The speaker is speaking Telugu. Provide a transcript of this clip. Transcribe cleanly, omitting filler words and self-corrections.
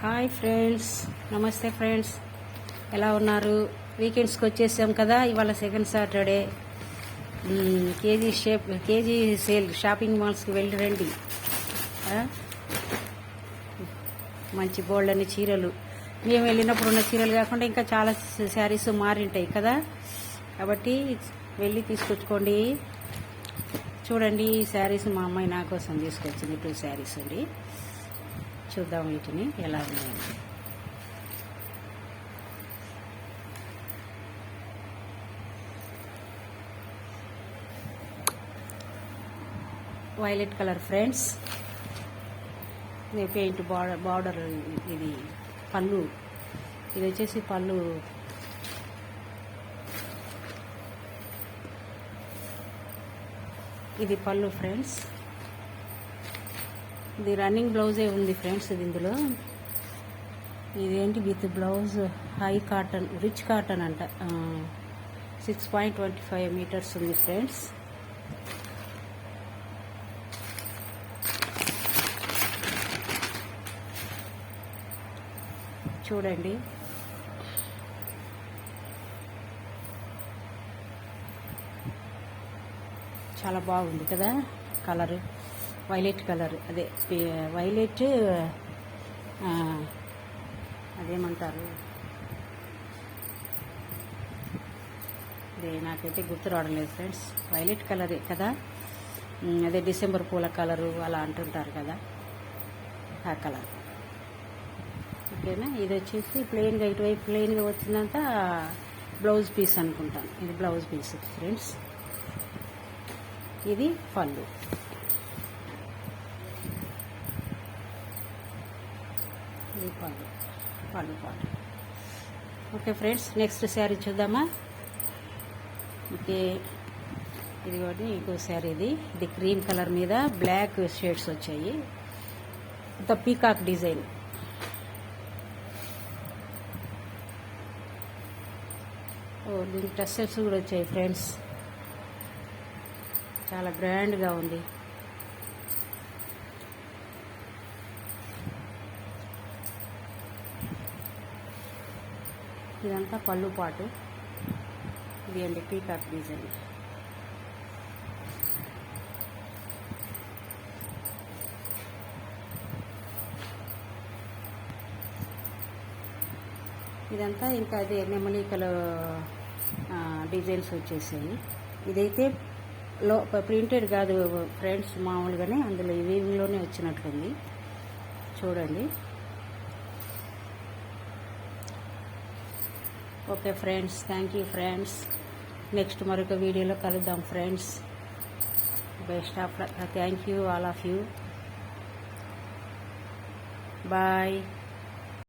హాయ్ ఫ్రెండ్స్, నమస్తే ఫ్రెండ్స్. ఎలా ఉన్నారు? వీకెండ్స్కి వచ్చేసాం కదా. ఇవాళ second Saturday. KG sale shopping మాల్స్కి వెళ్ళి రండి. మంచి బోల్డని చీరలు, మేము వెళ్ళినప్పుడు ఉన్న చీరలు కాకుండా ఇంకా చాలా శారీస్ మారింటాయి కదా. కాబట్టి వెళ్ళి తీసుకొచ్చుకోండి. చూడండి, ఈ శారీస్ మా అమ్మాయి నా కోసం తీసుకొచ్చింది. 2 శారీస్ అండి. చూద్దాం వీటిని ఎలా ఉన్నాయండి. Violet colour friends. Paint border. ఇది పళ్ళు. ఇది వచ్చేసి పళ్ళు. ఇది పళ్ళు ఫ్రెండ్స్. ఇది రన్నింగ్ బ్లౌజే ఉంది ఫ్రెండ్స్. ఇది ఇందులో ఇదేంటి with blouse high cotton, rich cotton అంట. 6.25 మీటర్స్ ఉంది ఫ్రెండ్స్. చూడండి, చాలా బాగుంది కదా కలరు. వైలెట్ కలర్, అదే వైలెట్, అదేమంటారు, అదే నాకైతే గుర్తు రావడం లేదు ఫ్రెండ్స్. వైలెట్ కలరే కదా, అదే డిసెంబర్ పూల కలరు అలా అంటుంటారు కదా, ఆ కలర్. ఓకేనా. ఇది వచ్చేసి ప్లెయిన్గా, ఇటువైపు ప్లెయిన్గా వచ్చిందంతా బ్లౌజ్ పీస్ అనుకుంటాను. ఇది బ్లౌజ్ పీస్ ఫ్రెండ్స్. ఇది పళ్ళు. ఇది పళ్ళు. ఓకే ఫ్రెండ్స్, నెక్స్ట్ శారీ చూద్దామా. ఓకే, ఇది ఒకటి ఇంకో శారీ. ఇది క్రీమ్ కలర్ మీద బ్లాక్ షేడ్స్ వచ్చాయి. ఇంత పీకాక్ డిజైన్. దీనికి టెస్సెల్స్ కూడా వచ్చాయి ఫ్రెండ్స్. చాలా గ్రాండ్గా ఉంది. ఇదంతా పళ్ళు పాటు. ఇది అండి పీకాక్ డిజైన్. ఇదంతా ఇంకా అదే నెమలికలు డిజైన్స్ వచ్చేసాయి. ఇదైతే ప్రింటెడ్ కాదు ఫ్రెండ్స్, మామూలుగానే అందులో వీవింగ్లోనే వచ్చినట్టుంది. చూడండి. Okay friends, thank you friends. Next మరొక వీడియోలో కలుద్దాం friends. Best of luck. Thank you all of you. Bye.